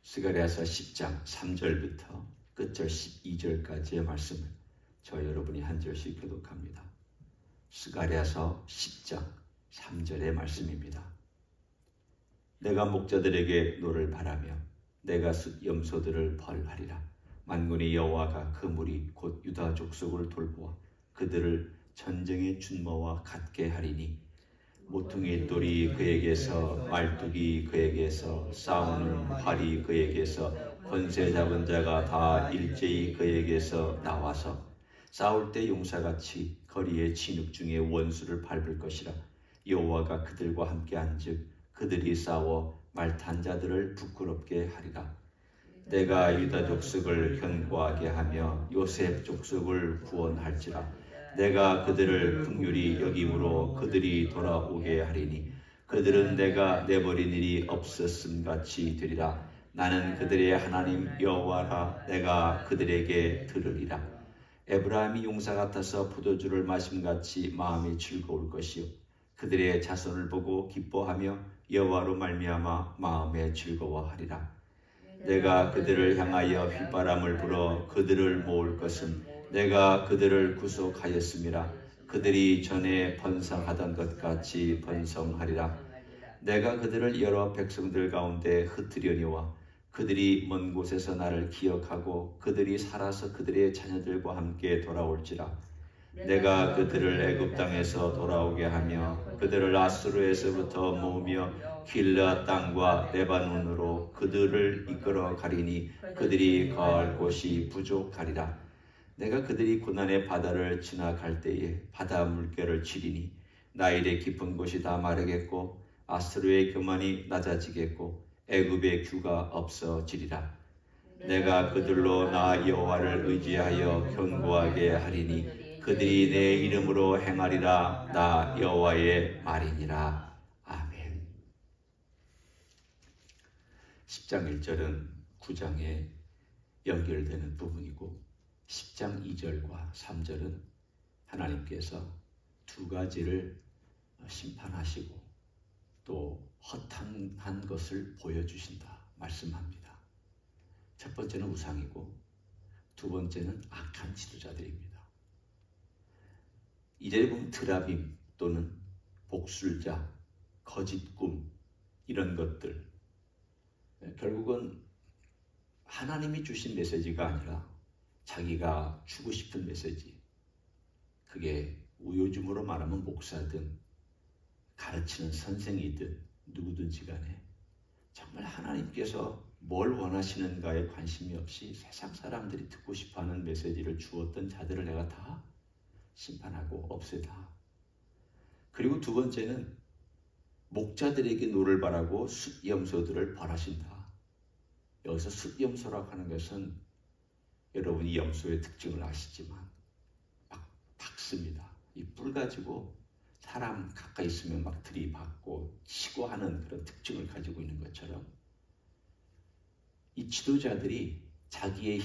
스가랴서 10장 3절부터 끝절 12절까지의 말씀을 저 여러분이 한 절씩 교독합니다. 스가랴서 10장 3절의 말씀입니다. 내가 목자들에게 노를 바라며 내가 염소들을 벌하리라. 만군의 여호와가 그 무리 곧 유다 족속을 돌보아 그들을 전쟁의 준모와 같게 하리니 모퉁이 돌이 그에게서 말뚝이 그에게서 싸우는 활이 그에게서 권세 잡은 자가 다 일제히 그에게서 나와서 싸울 때 용사같이 거리의 진흙 중에 원수를 밟을 것이라. 여호와가 그들과 함께 한즉 그들이 싸워 말탄 자들을 부끄럽게 하리라. 내가 유다 족속을 견고하게 하며 요셉 족속을 구원할지라. 내가 그들을 긍휼히 여김으로 그들이 돌아오게 하리니 그들은 내가 내버린 일이 없었음 같이 되리라. 나는 그들의 하나님 여호와라. 내가 그들에게 들으리라. 에브라임이 용사 같아서 포도주를 마심같이 마음이 즐거울 것이요 그들의 자손을 보고 기뻐하며 여호와로 말미암아 마음에 즐거워하리라. 내가 그들을 향하여 휘바람을 불어 그들을 모을 것은 내가 그들을 구속하였음이라. 그들이 전에 번성하던 것 같이 번성하리라. 내가 그들을 여러 백성들 가운데 흩으려니와 그들이 먼 곳에서 나를 기억하고 그들이 살아서 그들의 자녀들과 함께 돌아올지라. 내가 그들을 애굽 땅에서 돌아오게 하며 그들을 아수르에서부터 모으며 길르앗 땅과 레바논으로 그들을 이끌어 가리니 그들이 거할 곳이 부족하리라. 내가 그들이 고난의 바다를 지나갈 때에 바다 물결을 치리니 나일의 깊은 곳이 다 마르겠고 아수르의 교만이 낮아지겠고 애굽의 규가 없어지리라. 내가 그들로 나 여호와를 의지하여 견고하게 하리니 그들이 내 이름으로 행하리라. 나 여호와의 말이니라. 아멘. 10장 1절은 9장에 연결되는 부분이고 10장 2절과 3절은 하나님께서 두 가지를 심판하시고 또 허탄한 것을 보여주신다 말씀합니다. 첫 번째는 우상이고 두 번째는 악한 지도자들입니다. 2절에 보면 드라빔 또는 복술자, 거짓꿈 이런 것들 결국은 하나님이 주신 메시지가 아니라 자기가 주고 싶은 메시지, 그게 우요즘으로 말하면 목사든 가르치는 선생이든 누구든지 간에 정말 하나님께서 뭘 원하시는가에 관심이 없이 세상 사람들이 듣고 싶어하는 메시지를 주었던 자들을 내가 다 심판하고 없애다. 그리고 두 번째는 목자들에게 노를 바라고 숫염소들을 벌하신다. 여기서 숫염소라고 하는 것은 여러분이 염소의 특징을 아시지만 막 박습니다. 이 뿔 가지고 사람 가까이 있으면 막 들이받고 치고 하는 그런 특징을 가지고 있는 것처럼 이 지도자들이 자기의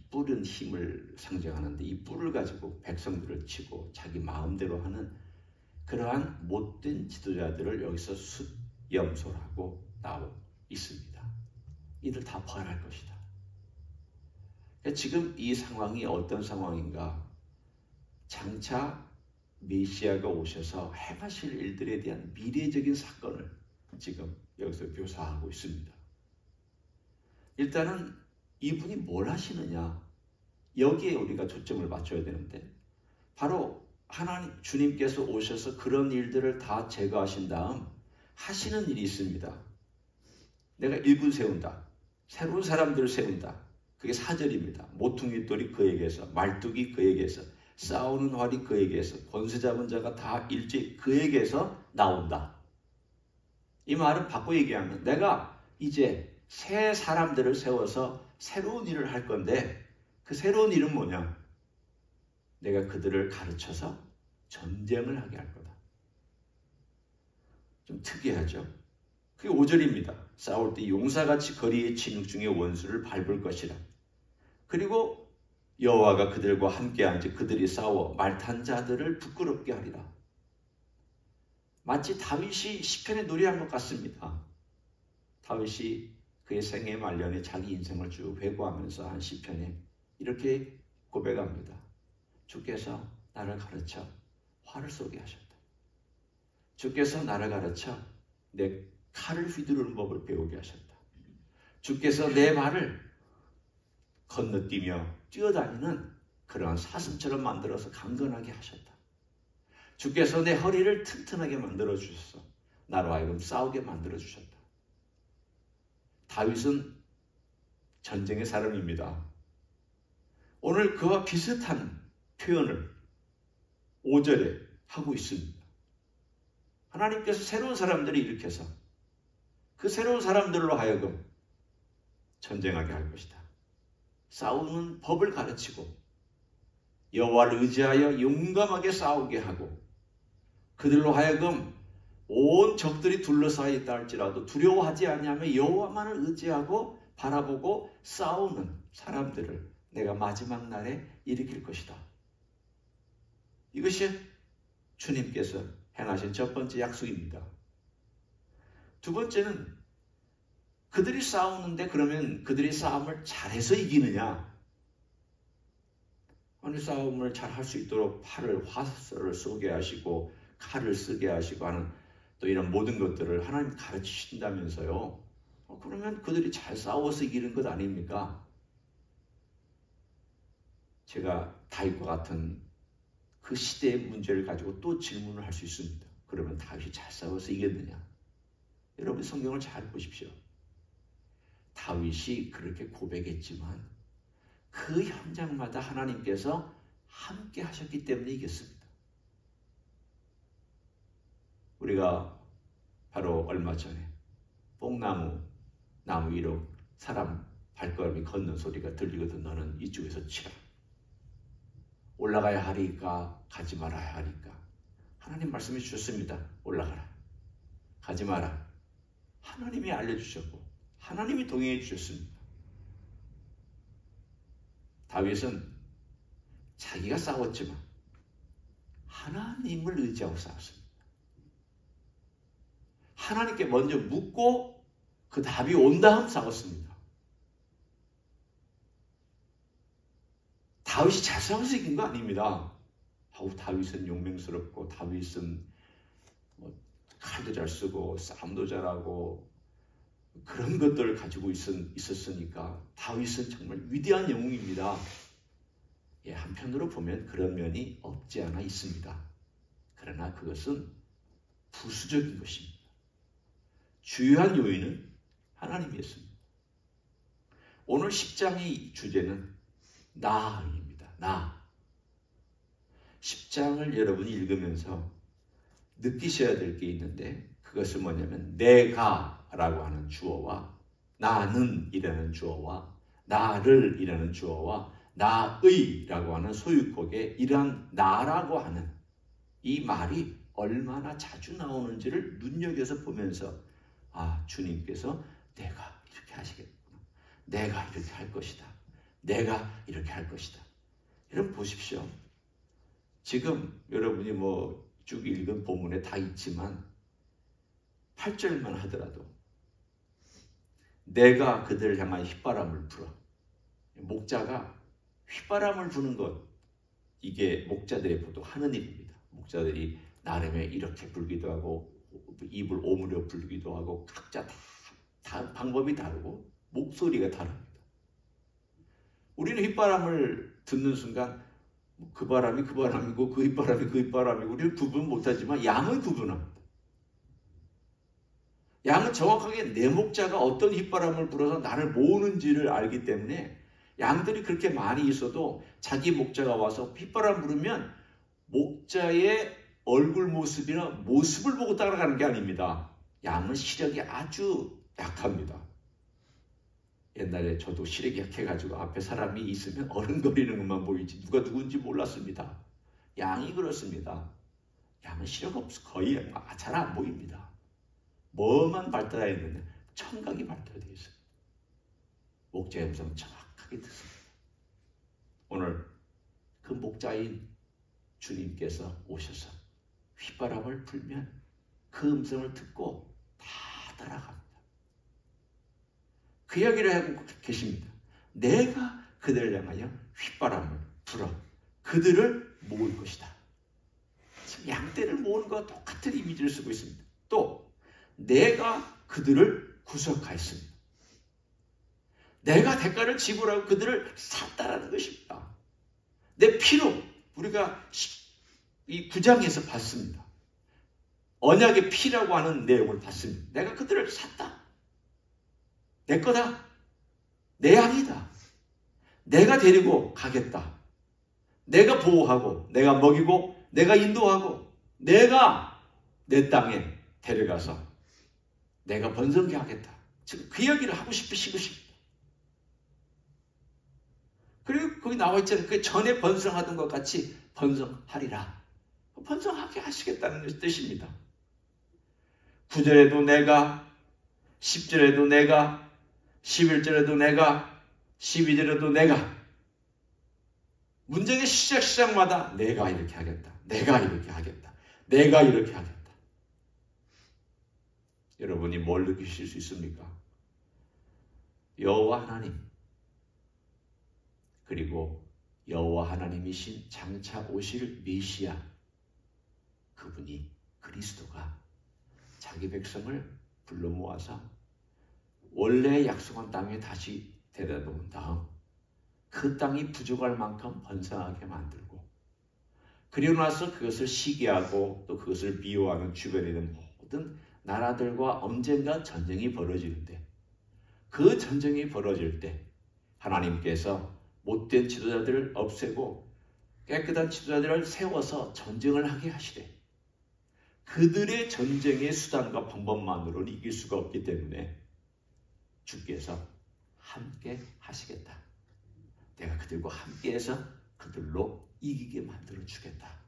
뿔은 힘을 상징하는데 이 뿔을 가지고 백성들을 치고 자기 마음대로 하는 그러한 못된 지도자들을 여기서 숫염소라고 나오고 있습니다. 이들 다 벌할 것이다. 지금 이 상황이 어떤 상황인가? 장차 메시아가 오셔서 행하실 일들에 대한 미래적인 사건을 지금 여기서 묘사하고 있습니다. 일단은 이분이 뭘 하시느냐? 여기에 우리가 초점을 맞춰야 되는데 바로 하나님 주님께서 오셔서 그런 일들을 다 제거하신 다음 하시는 일이 있습니다. 내가 일군 세운다. 새로운 사람들을 세운다. 그게 4절입니다. 모퉁이 돌이 그에게서, 말뚝이 그에게서, 싸우는 활이 그에게서, 권세 잡은 자가 다 일제히 그에게서 나온다. 이 말은 바꿔 얘기하면 내가 이제 새 사람들을 세워서 새로운 일을 할 건데 그 새로운 일은 뭐냐? 내가 그들을 가르쳐서 전쟁을 하게 할 거다. 좀 특이하죠? 그게 5절입니다. 싸울 때 용사같이 거리의 진흙 중에 원수를 밟을 것이라. 그리고 여호와가 그들과 함께한즉 그들이 싸워 말탄 자들을 부끄럽게 하리라. 마치 다윗이 시편에 노래한 것 같습니다. 다윗이 그의 생애 말년에 자기 인생을 쭉 회고하면서 한 시편에 이렇게 고백합니다. 주께서 나를 가르쳐 활을 쏘게 하셨다. 주께서 나를 가르쳐 내 칼을 휘두르는 법을 배우게 하셨다. 주께서 내 발을 건너뛰며 뛰어다니는 그러한 사슴처럼 만들어서 강건하게 하셨다. 주께서 내 허리를 튼튼하게 만들어 주셔서 나로 하여금 싸우게 만들어 주셨다. 다윗은 전쟁의 사람입니다. 오늘 그와 비슷한 표현을 5절에 하고 있습니다. 하나님께서 새로운 사람들을 일으켜서 그 새로운 사람들로 하여금 전쟁하게 할 것이다. 싸우는 법을 가르치고 여호와를 의지하여 용감하게 싸우게 하고 그들로 하여금 온 적들이 둘러싸여 있다 할지라도 두려워하지 아니하며 여호와만을 의지하고 바라보고 싸우는 사람들을 내가 마지막 날에 일으킬 것이다. 이것이 주님께서 행하신 첫 번째 약속입니다. 두 번째는 그들이 싸우는데 그러면 그들이 싸움을 잘해서 이기느냐? 아니 싸움을 잘할 수 있도록 활을 쏘게 하시고 칼을 쓰게 하시고 하는 또 이런 모든 것들을 하나님 가르치신다면서요. 그러면 그들이 잘 싸워서 이기는 것 아닙니까? 제가 다윗과 같은 그 시대의 문제를 가지고 또 질문을 할 수 있습니다. 그러면 다윗이 잘 싸워서 이겼느냐? 여러분 성경을 잘 보십시오. 다윗이 그렇게 고백했지만 그 현장마다 하나님께서 함께 하셨기 때문에 이겼습니다. 우리가 바로 얼마 전에 뽕나무 나무 위로 사람 발걸음이 걷는 소리가 들리거든. 너는 이쪽에서 치라. 올라가야 하리까 가지 말아야 하리까. 하나님 말씀해 주셨습니다. 올라가라. 가지 마라. 하나님이 알려주셨고 하나님이 동행해 주셨습니다. 다윗은 자기가 싸웠지만 하나님을 의지하고 싸웠습니다. 하나님께 먼저 묻고 그 답이 온 다음 싸웠습니다. 다윗이 잘 싸워서 이긴 거 아닙니다. 다윗은 용맹스럽고 다윗은 칼도 잘 쓰고 싸움도 잘하고 그런 것들을 가지고 있었으니까 다윗은 정말 위대한 영웅입니다. 예, 한편으로 보면 그런 면이 없지 않아 있습니다. 그러나 그것은 부수적인 것입니다. 주요한 요인은 하나님이었습니다. 오늘 10장의 주제는 나입니다. 나. 10장을 여러분이 읽으면서 느끼셔야 될 게 있는데 그것은 뭐냐면 내가 라고 하는 주어와 나는 이라는 주어와 나를 이라는 주어와 나의 라고 하는 소유격의 이러한 나라고 하는 이 말이 얼마나 자주 나오는지를 눈여겨서 보면서 주님께서 내가 이렇게 하시겠구나. 내가 이렇게 할 것이다. 내가 이렇게 할 것이다. 여러분 보십시오. 지금 여러분이 쭉 읽은 본문에 다 있지만 8절만 하더라도 내가 그들을 향하여 휘바람을 불어. 목자가 휘바람을 부는 것, 이게 목자들의 보통 하는 일입니다. 목자들이 나름의 이렇게 불기도 하고 입을 오므려 불기도 하고 각자 다 방법이 다르고 목소리가 다릅니다. 우리는 휘바람을 듣는 순간 그 바람이 그 바람이고 그 휘바람이 그 휘바람이고 우리는 구분 못하지만 양은 구분합니다. 양은 정확하게 내 목자가 어떤 휘바람을 불어서 나를 모으는지를 알기 때문에 양들이 그렇게 많이 있어도 자기 목자가 와서 휘바람 부르면 목자의 얼굴 모습이나 모습을 보고 따라가는 게 아닙니다. 양은 시력이 아주 약합니다. 옛날에 저도 시력이 약해가지고 앞에 사람이 있으면 어른거리는 것만 보이지 누가 누군지 몰랐습니다. 양이 그렇습니다. 양은 시력 없어 거의 잘 안 보입니다. 뭐만 발달해 있는데 청각이 발달되어 있습니다. 목자의 음성을 정확하게 듣습니다. 오늘 그 목자인 주님께서 오셔서 휘바람을 불면 그 음성을 듣고 다 따라갑니다. 그 이야기를 하고 계십니다. 내가 그들을 향하여 휘바람을 불어 그들을 모을 것이다. 지금 양떼를 모으는 것과 똑같은 이미지를 쓰고 있습니다. 또 내가 그들을 구속하였습니다. 내가 대가를 지불하고 그들을 샀다라는 것입니다. 내 피로 우리가 이 9장에서 봤습니다. 언약의 피라고 하는 내용을 봤습니다. 내가 그들을 샀다. 내 거다. 내 양이다. 내가 데리고 가겠다. 내가 보호하고 내가 먹이고 내가 인도하고 내가 내 땅에 데려가서 내가 번성케 하겠다. 지금 그 이야기를 하고 싶으신 것입니다. 그리고 거기 나와 있잖아요. 그 전에 번성하던 것 같이 번성하리라. 번성하게 하시겠다는 뜻입니다. 9절에도 내가, 10절에도 내가, 11절에도 내가, 12절에도 내가. 문제의 시작마다 내가 이렇게 하겠다. 내가 이렇게 하겠다. 내가 이렇게 하겠다. 여러분이 뭘 느끼실 수 있습니까? 여호와 하나님, 그리고 여호와 하나님이신 장차 오실 메시아, 그분이 그리스도가 자기 백성을 불러 모아서 원래 약속한 땅에 다시 데려다 놓은 다음 그 땅이 부족할 만큼 번성하게 만들고, 그리고 나서 그것을 시기하고 또 그것을 미워하는 주변에 있는 모든 나라들과 언젠가 전쟁이 벌어지는데, 그 전쟁이 벌어질 때 하나님께서 못된 지도자들을 없애고 깨끗한 지도자들을 세워서 전쟁을 하게 하시되, 그들의 전쟁의 수단과 방법만으로는 이길 수가 없기 때문에 주께서 함께 하시겠다. 내가 그들과 함께해서 그들로 이기게 만들어 주겠다.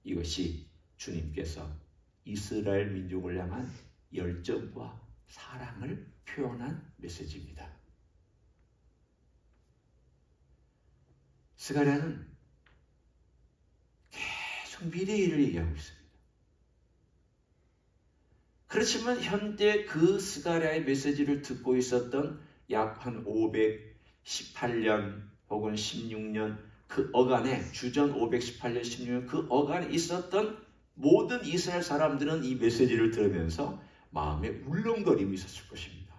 이것이 주님께서 이스라엘 민족을 향한 열정과 사랑을 표현한 메시지입니다. 스가랴는 계속 미래의 일을 얘기하고 있습니다. 그렇지만 현재 그 스가랴의 메시지를 듣고 있었던 약 한 518년 혹은 16년 그 어간에, 주전 518년 16년 그 어간에 있었던 모든 이스라엘 사람들은 이 메시지를 들으면서 마음에 울렁거림이 있었을 것입니다.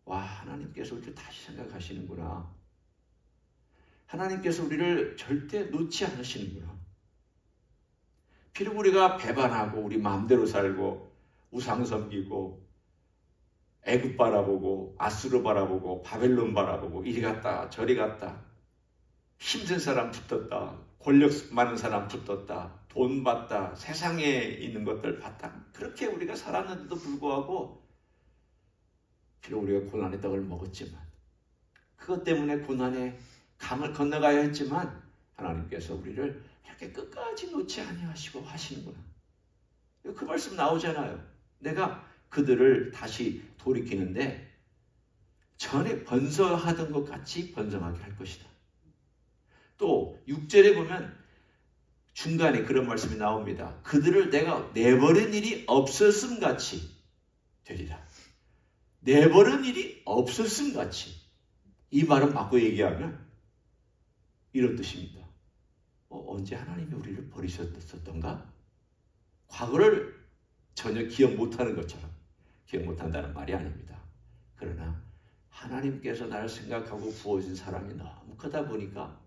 와, 하나님께서 이렇게 다시 생각하시는구나. 하나님께서 우리를 절대 놓지 않으시는구나. 비록 우리가 배반하고 우리 마음대로 살고 우상 섬기고 애굽 바라보고 아수르 바라보고 바벨론 바라보고 이리 갔다 저리 갔다, 힘든 사람 붙었다, 권력 많은 사람 붙었다, 돈 받다, 세상에 있는 것들 받다, 그렇게 우리가 살았는데도 불구하고 비록 우리가 고난의 떡을 먹었지만, 그것 때문에 고난의 강을 건너가야 했지만 하나님께서 우리를 이렇게 끝까지 놓지 아니하시고 하시는구나. 그 말씀 나오잖아요. 내가 그들을 다시 돌이키는데 전에 번성하던 것 같이 번성하게 할 것이다. 또 6절에 보면 중간에 그런 말씀이 나옵니다. 그들을 내가 내버린 일이 없었음 같이 되리라. 내버린 일이 없었음 같이. 이 말은 바꿔 얘기하면 이런 뜻입니다. 언제 하나님이 우리를 버리셨던가? 과거를 전혀 기억 못하는 것처럼 기억 못한다는 말이 아닙니다. 그러나 하나님께서 나를 생각하고 부어준 사랑이 너무 크다 보니까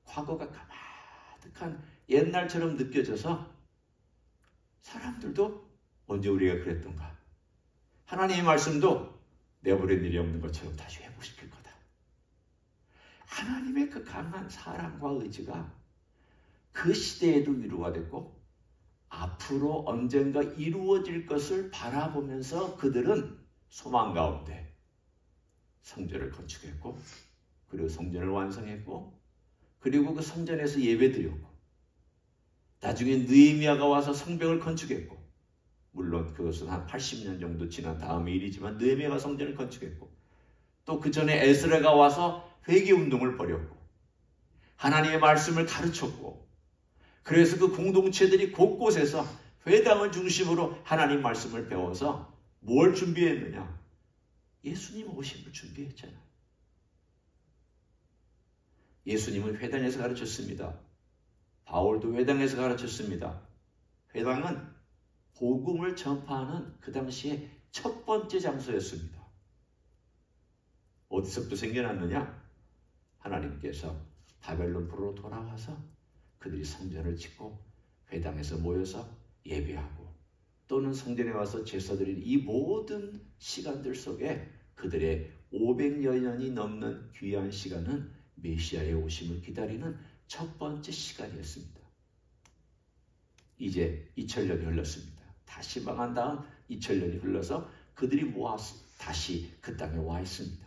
과거가 가득한 옛날처럼 느껴져서 사람들도 언제 우리가 그랬던가? 하나님의 말씀도 내버린 일이 없는 것처럼 다시 회복시킬 거다. 하나님의 그 강한 사랑과 의지가 그 시대에도 위로가 됐고 앞으로 언젠가 이루어질 것을 바라보면서 그들은 소망 가운데 성전을 건축했고, 그리고 성전을 완성했고, 그리고 그 성전에서 예배드렸고, 나중에 느헤미야가 와서 성벽을 건축했고, 물론 그것은 한 80년 정도 지난 다음의 일이지만 느헤미야가 성전을 건축했고, 또 그 전에 에스라가 와서 회개운동을 벌였고, 하나님의 말씀을 가르쳤고, 그래서 그 공동체들이 곳곳에서 회당을 중심으로 하나님 말씀을 배워서 뭘 준비했느냐? 예수님 오심을 준비했잖아요. 예수님은 회당에서 가르쳤습니다. 바울도 회당에서 가르쳤습니다. 회당은 복음을 전파하는 그 당시에 첫 번째 장소였습니다. 어디서부터 생겨났느냐? 하나님께서 바벨론으로 돌아와서 그들이 성전을 짓고 회당에서 모여서 예배하고 또는 성전에 와서 제사드린 이 모든 시간들 속에 그들의 500여 년이 넘는 귀한 시간은 메시아의 오심을 기다리는 첫 번째 시간이었습니다. 이제 2000년이 흘렀습니다. 다시 망한 다음 2000년이 흘러서 그들이 모아서 다시 그 땅에 와 있습니다.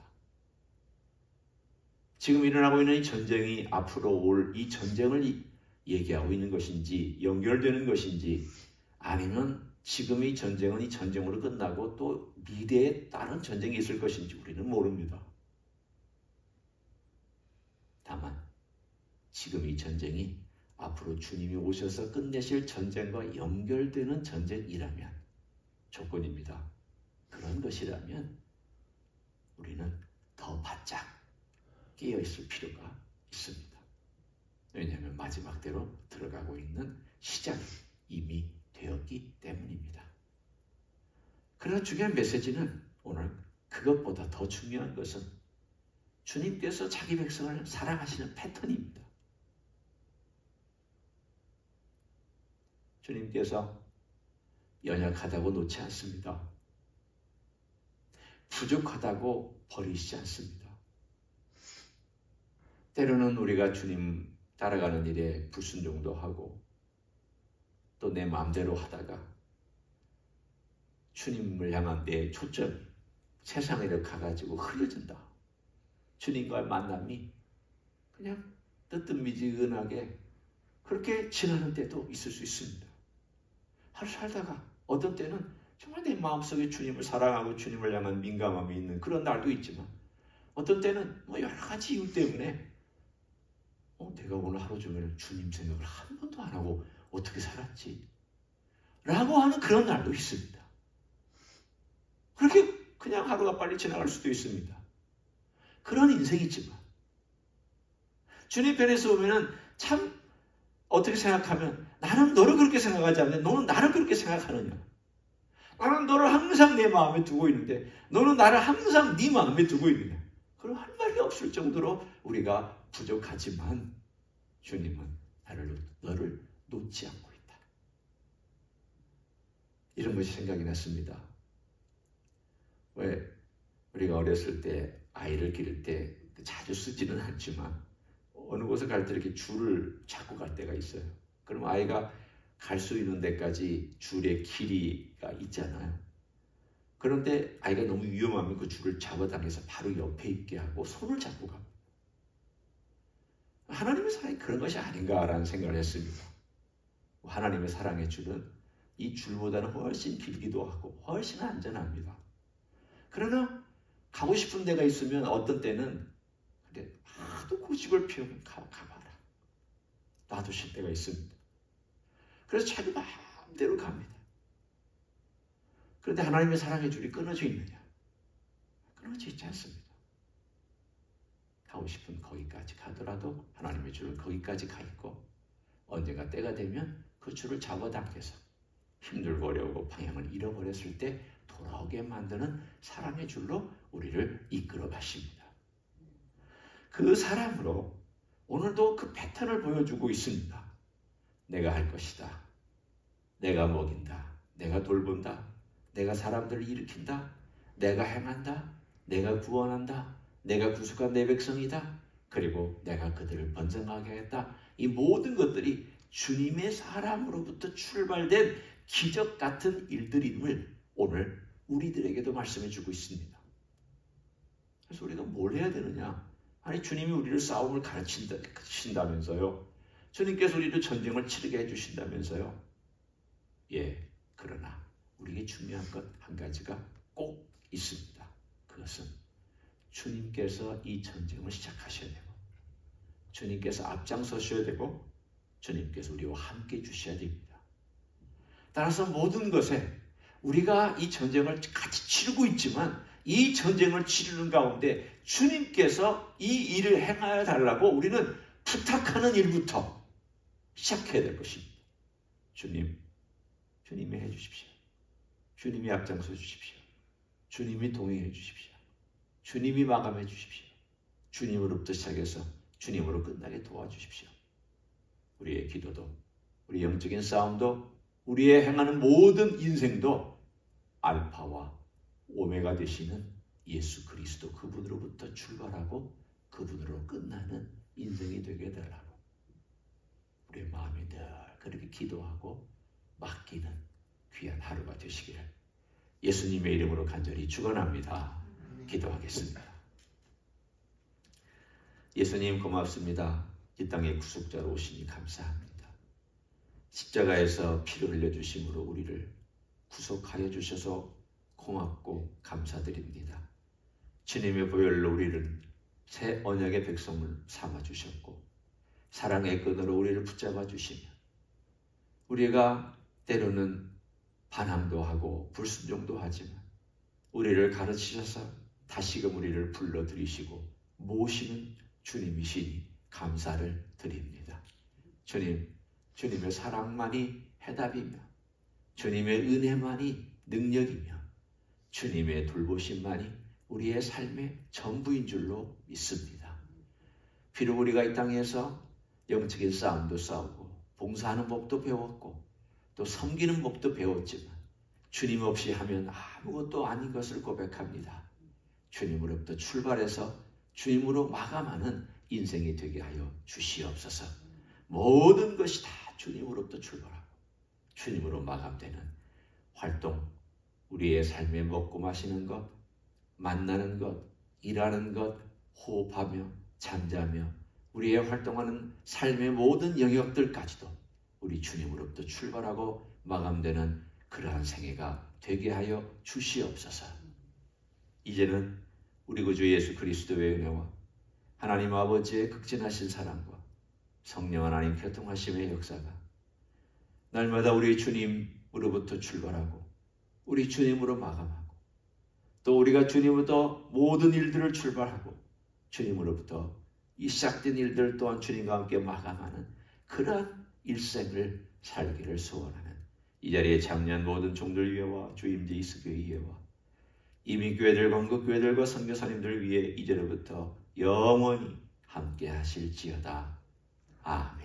지금 일어나고 있는 이 전쟁이 앞으로 올 이 전쟁을 얘기하고 있는 것인지 연결되는 것인지 아니면 지금 이 전쟁은 이 전쟁으로 끝나고 또 미래에 다른 전쟁이 있을 것인지 우리는 모릅니다. 다만 지금 이 전쟁이 앞으로 주님이 오셔서 끝내실 전쟁과 연결되는 전쟁이라면 조건입니다. 그런 것이라면 우리는 더 바짝 깨어있을 필요가 있습니다. 왜냐하면 마지막 때로 들어가고 있는 시작이 이미 되었기 때문입니다. 그러나 중요한 메시지는 오늘 그것보다 더 중요한 것은 주님께서 자기 백성을 사랑하시는 패턴입니다. 주님께서 연약하다고 놓지 않습니다. 부족하다고 버리시지 않습니다. 때로는 우리가 주님 따라가는 일에 불순종도 하고 또 내 마음대로 하다가 주님을 향한 내 초점이 세상으로 가가지고 흐려진다. 주님과의 만남이 그냥 뜨뜻미지근하게 그렇게 지나는 때도 있을 수 있습니다. 하루 살다가 어떤 때는 정말 내 마음속에 주님을 사랑하고 주님을 향한 민감함이 있는 그런 날도 있지만 어떤 때는 여러 가지 이유 때문에 내가 오늘 하루 종일 주님 생각을 한 번도 안 하고 어떻게 살았지? 라고 하는 그런 날도 있습니다. 그렇게 그냥 하루가 빨리 지나갈 수도 있습니다. 그런 인생이지만 주님 편에서 보면 참 어떻게 생각하면 나는 너를 그렇게 생각하지 않는데 너는 나를 그렇게 생각하느냐? 나는 너를 항상 내 마음에 두고 있는데 너는 나를 항상 네 마음에 두고 있느냐? 그럼 할 말이 없을 정도로 우리가 부족하지만 주님은 너를 놓지 않고 있다. 이런 것이 생각이 났습니다. 왜 우리가 어렸을 때 아이를 기를 때 자주 쓰지는 않지만 어느 곳에 갈 때 이렇게 줄을 잡고 갈 때가 있어요. 그럼 아이가 갈 수 있는 데까지 줄의 길이가 있잖아요. 그런데 아이가 너무 위험하면 그 줄을 잡아당겨서 바로 옆에 있게 하고 손을 잡고 갑니다. 하나님의 사랑이 그런 것이 아닌가라는 생각을 했습니다. 하나님의 사랑의 줄은 이 줄보다는 훨씬 길기도 하고 훨씬 안전합니다. 그러나 가고 싶은 데가 있으면 어떤 때는 하도 고집을 피우면 가봐라. 놔두실 때가 있습니다. 그래서 자기 마음대로 갑니다. 그런데 하나님의 사랑의 줄이 끊어져 있느냐? 끊어져 있지 않습니다. 가고 싶은 거기까지 가더라도 하나님의 줄은 거기까지 가 있고 언젠가 때가 되면 그 줄을 잡아당겨서 힘들고 어려우고 방향을 잃어버렸을 때 돌아오게 만드는 사랑의 줄로 우리를 이끌어 가십니다. 그 사랑으로 오늘도 그 패턴을 보여주고 있습니다. 내가 할 것이다. 내가 먹인다. 내가 돌본다. 내가 사람들을 일으킨다. 내가 행한다. 내가 구원한다. 내가 구속한 내 백성이다. 그리고 내가 그들을 번성하게 하겠다. 이 모든 것들이 주님의 사랑으로부터 출발된 기적 같은 일들임을 오늘 우리들에게도 말씀해 주고 있습니다. 그래서 우리가 뭘 해야 되느냐? 아니 주님이 우리를 싸움을 가르친다면서요. 주님께서 우리를 전쟁을 치르게 해주신다면서요. 예, 그러나 우리에게 중요한 것 한 가지가 꼭 있습니다. 그것은 주님께서 이 전쟁을 시작하셔야 되고 주님께서 앞장서셔야 되고 주님께서 우리와 함께 주셔야 됩니다. 따라서 모든 것에 우리가 이 전쟁을 같이 치르고 있지만 이 전쟁을 치르는 가운데 주님께서 이 일을 행하여 달라고 우리는 부탁하는 일부터 시작해야 될 것입니다. 주님이 해주십시오. 주님이 앞장서 주십시오. 주님이 동행해 주십시오. 주님이 마감해 주십시오. 주님으로부터 시작해서 주님으로 끝나게 도와주십시오. 우리의 기도도, 우리 영적인 싸움도, 우리의 행하는 모든 인생도 알파와 오메가 되시는 예수 그리스도 그분으로부터 출발하고 그분으로 끝나는 인생이 되게 달라고 우리의 마음이 늘 그렇게 기도하고 맡기는 귀한 하루가 되시기를 예수님의 이름으로 간절히 축원합니다. 기도하겠습니다. 예수님 고맙습니다. 이 땅에 구속자로 오시니 감사합니다. 십자가에서 피를 흘려주심으로 우리를 구속하여 주셔서 고맙고 감사드립니다. 주님의 보혈로 우리를 새 언약의 백성을 삼아주셨고 사랑의 끈으로 우리를 붙잡아 주시며 우리가 때로는 반항도 하고 불순종도 하지만 우리를 가르치셔서 다시금 우리를 불러들이시고 모시는 주님이시니 감사를 드립니다. 주님의 사랑만이 해답이며 주님의 은혜만이 능력이며 주님의 돌보심만이 우리의 삶의 전부인 줄로 믿습니다. 비록 우리가 이 땅에서 영적인 싸움도 싸우고 봉사하는 법도 배웠고 또 섬기는 법도 배웠지만 주님 없이 하면 아무것도 아닌 것을 고백합니다. 주님으로부터 출발해서 주님으로 마감하는 인생이 되게 하여 주시옵소서. 모든 것이 다 주님으로부터 출발하고 주님으로 마감되는 활동, 우리의 삶에 먹고 마시는 것, 만나는 것, 일하는 것, 호흡하며 잠자며 우리의 활동하는 삶의 모든 영역들까지도 우리 주님으로부터 출발하고 마감되는 그러한 생애가 되게 하여 주시옵소서. 이제는 우리 구주 예수 그리스도의 은혜와 하나님 아버지의 극진하신 사랑과 성령 하나님 교통하심의 역사가 날마다 우리 주님으로부터 출발하고 우리 주님으로 마감하고 또 우리가 주님으로부터 모든 일들을 출발하고 주님으로부터 이 시작된 일들 또한 주님과 함께 마감하는 그러한 일생을 살기를 소원하는 이 자리에 참여한 모든 종들 위에와 주임제 이스교회 위에와 이민교회들, 광국교회들과 선교사님들 위해 이제로부터 영원히 함께 하실지어다. 아멘.